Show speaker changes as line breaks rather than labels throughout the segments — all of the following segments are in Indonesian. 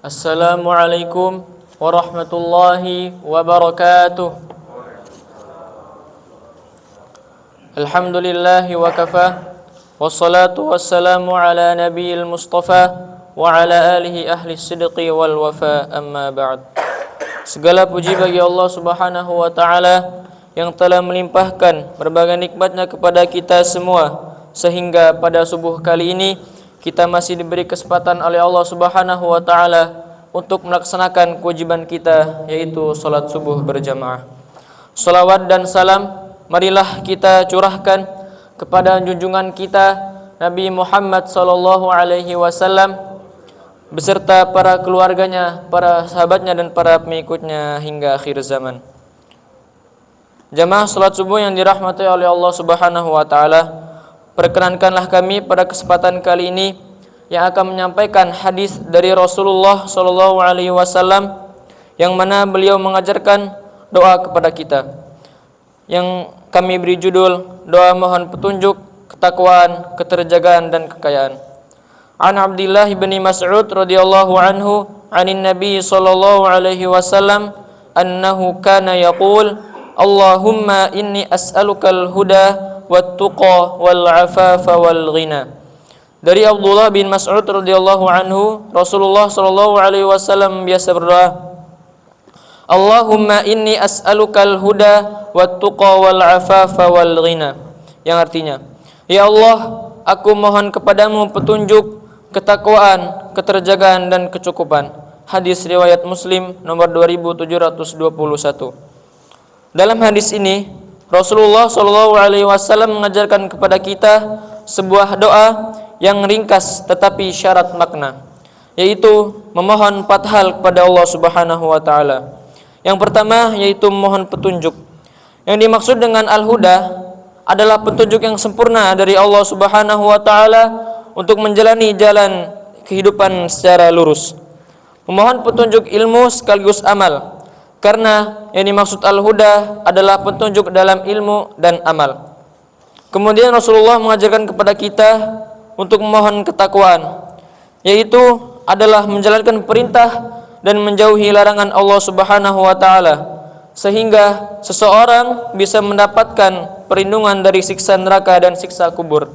Assalamualaikum warahmatullahi wabarakatuh. Alhamdulillahi wa kafa, wassalatu wassalamu ala nabiyil mustafa wa ala alihi ahli sidqi wal wafa, amma ba'd. Segala puji bagi Allah subhanahu wa ta'ala yang telah melimpahkan berbagai nikmatnya kepada kita semua, sehingga pada subuh kali ini kita masih diberi kesempatan oleh Allah subhanahu wa ta'ala untuk melaksanakan kewajiban kita, yaitu salat subuh berjamaah. Salawat dan salam marilah kita curahkan kepada junjungan kita Nabi Muhammad sallallahu alaihi wasallam beserta para keluarganya, para sahabatnya dan para pengikutnya hingga akhir zaman. Jamaah salat subuh yang dirahmati oleh Allah subhanahu wa ta'ala, perkenankanlah kami pada kesempatan kali ini yang akan menyampaikan hadis dari Rasulullah sallallahu alaihi wasallam yang mana beliau mengajarkan doa kepada kita, yang kami beri judul doa mohon petunjuk, ketakwaan, keterjagaan dan kekayaan. An Abdullah bin Mas'ud radhiyallahu anhu anin Nabi sallallahu alaihi wasallam annahu kana yaqul Allahumma inni as'alukal huda wat-tuqa wal-'afafa wal-ghina. Dari Abdullah bin Mas'ud radhiyallahu anhu, Rasulullah sallallahu alaihi wasallam biasa berdoa, Allahumma inni as'alukal huda wat-tuqa wal-'afafa wal-ghina, yang artinya, ya Allah, aku mohon kepadamu petunjuk, ketakwaan, keterjagaan dan kecukupan. Hadis riwayat Muslim nomor 2721. Dalam hadis ini Rasulullah sallallahu alaihi wasallam mengajarkan kepada kita sebuah doa yang ringkas tetapi syarat makna, yaitu memohon 4 hal kepada Allah Subhanahu wa taala. Yang pertama yaitu memohon petunjuk. Yang dimaksud dengan al-huda adalah petunjuk yang sempurna dari Allah Subhanahu wa taala untuk menjalani jalan kehidupan secara lurus. Memohon petunjuk ilmu sekaligus amal. Karena yang dimaksud al-huda adalah petunjuk dalam ilmu dan amal. Kemudian Rasulullah mengajarkan kepada kita untuk memohon ketakwaan, yaitu adalah menjalankan perintah dan menjauhi larangan Allah Subhanahu wa taala, sehingga seseorang bisa mendapatkan perlindungan dari siksa neraka dan siksa kubur.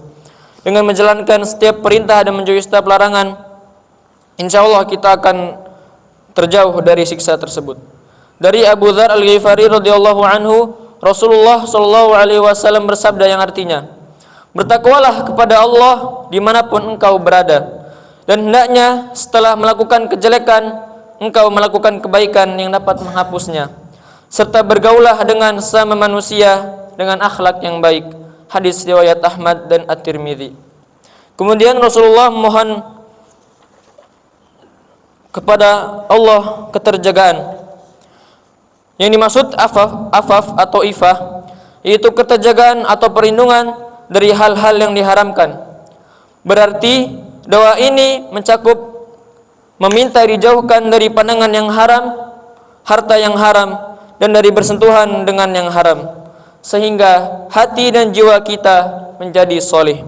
Dengan menjalankan setiap perintah dan menjauhi setiap larangan, insyaallah kita akan terjauh dari siksa tersebut. Dari Abu Dzar Al-Ghifari radhiyallahu anhu, Rasulullah sallallahu alaihi wasallam bersabda yang artinya, bertakwalah kepada Allah dimanapun engkau berada, dan hendaknya setelah melakukan kejelekan engkau melakukan kebaikan yang dapat menghapusnya, serta bergaulah dengan sesama manusia dengan akhlak yang baik. Hadis riwayat Ahmad dan At-Tirmidzi. Kemudian Rasulullah memohon kepada Allah keterjagaan. Yang dimaksud afaf atau ifah, yaitu keterjagaan atau perlindungan dari hal-hal yang diharamkan. Berarti doa ini mencakup meminta dijauhkan dari pandangan yang haram, harta yang haram, dan dari bersentuhan dengan yang haram, sehingga hati dan jiwa kita menjadi soleh.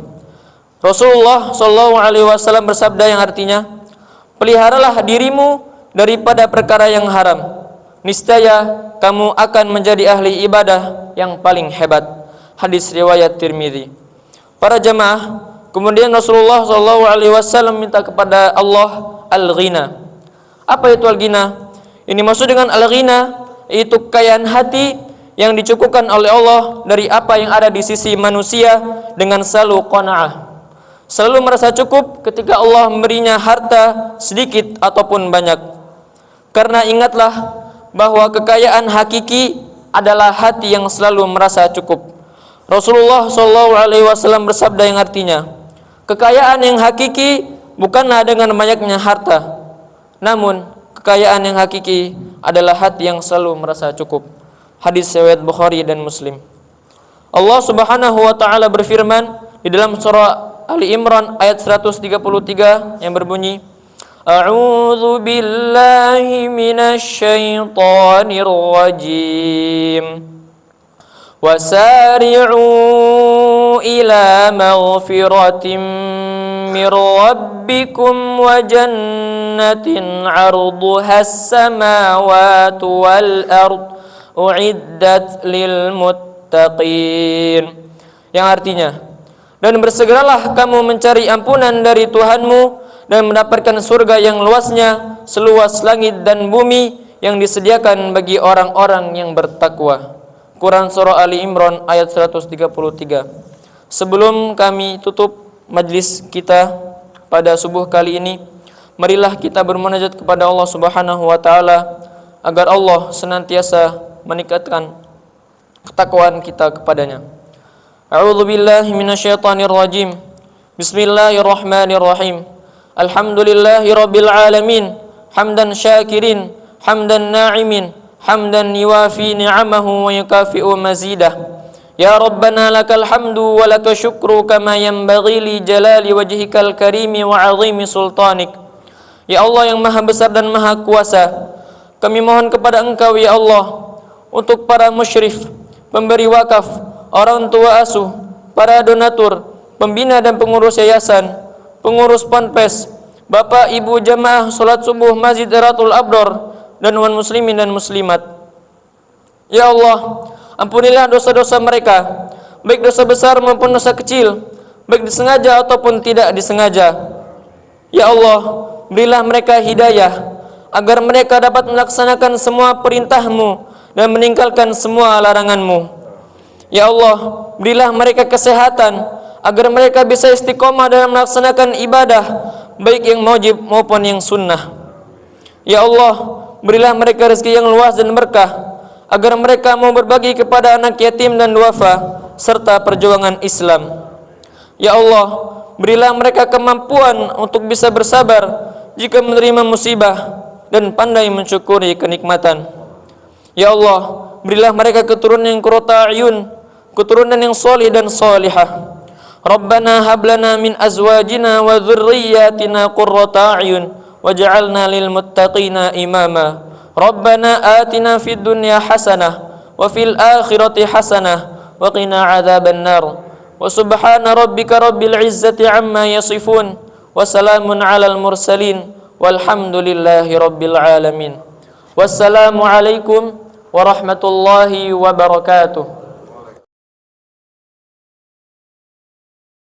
Rasulullah sallallahu alaihi wasallam bersabda yang artinya, peliharalah dirimu daripada perkara yang haram, niscaya kamu akan menjadi ahli ibadah yang paling hebat. Hadis riwayat Tirmidzi. Para jamaah, kemudian Rasulullah sallallahu alaihi wasallam minta kepada Allah al-ghina. Apa itu al-ghina? Ini maksud dengan al-ghina yaitu kekayaan hati yang dicukupkan oleh Allah dari apa yang ada di sisi manusia dengan selalu qanaah. Selalu merasa cukup ketika Allah memberinya harta sedikit ataupun banyak. Karena ingatlah bahwa kekayaan hakiki adalah hati yang selalu merasa cukup. Rasulullah sallallahu alaihi wasallam bersabda yang artinya, kekayaan yang hakiki bukanlah dengan banyaknya harta, namun kekayaan yang hakiki adalah hati yang selalu merasa cukup. Hadis riwayat Bukhari dan Muslim. Allah Subhanahu wa taala berfirman di dalam surah Ali Imran ayat 133 yang berbunyi, A'udzu billahi minasy syaithanir rajim. wasari'u ila maghfiratin min rabbikum wa jannatin 'arduhas samawati wal ard u'iddat lil muttaqin, yang artinya, dan bersegeralah kamu mencari ampunan dari Tuhanmu dan mendapatkan surga yang luasnya seluas langit dan bumi yang disediakan bagi orang-orang yang bertakwa. Quran Surah Ali Imran ayat 133. Sebelum kami tutup majlis kita pada subuh kali ini, marilah kita bermunajat kepada Allah Subhanahu wa taala agar Allah senantiasa meningkatkan ketakwaan kita kepadanya. A'udzu billahi minasyaitonir rajim. Bismillahirrahmanirrahim. Alhamdulillahirabbil alamin, hamdan syakirin, hamdan na'imin, hamdan yuwafi ni'amahu wa yukafi'u mazidah. Ya Rabbana lakal hamdu wa lakal syukru kama yanbaghi li jalali wajhikal karimi wa 'azimi sultanik. Ya Allah yang maha besar dan maha kuasa, kami mohon kepada Engkau ya Allah untuk para musyrif, pemberi wakaf, orang tua asuh, para donatur, pembina dan pengurus yayasan, pengurus ponpes, bapak ibu jamaah salat subuh Masjid Ratul Abrar, dan umat muslimin dan muslimat. Ya Allah, ampunilah dosa-dosa mereka, baik dosa besar maupun dosa kecil, baik disengaja ataupun tidak disengaja. Ya Allah, berilah mereka hidayah agar mereka dapat melaksanakan semua perintah-Mu dan meninggalkan semua larangan-Mu. Ya Allah, berilah mereka kesehatan agar mereka bisa istiqomah dalam melaksanakan ibadah, baik yang wajib maupun yang sunnah. Ya Allah, berilah mereka rezeki yang luas dan berkah agar mereka mau berbagi kepada anak yatim dan duafa serta perjuangan Islam. Ya Allah, berilah mereka kemampuan untuk bisa bersabar jika menerima musibah dan pandai mensyukuri kenikmatan. Ya Allah, berilah mereka keturunan yang qurrata a'yun, keturunan yang solih dan solihah. Rabbana hablana min azwajina wa dzurriyyatina qurrata a'yun waj'alna lil muttaqina imama. Rabbana atina fid dunya hasanah wa fil akhirati hasanah wa qina adzaban nar. Wa subhana rabbika rabbil izzati amma yasifun wa salamun alal mursalin walhamdulillahi rabbil alamin. Wassalamu alaikum warahmatullahi wabarakatuh.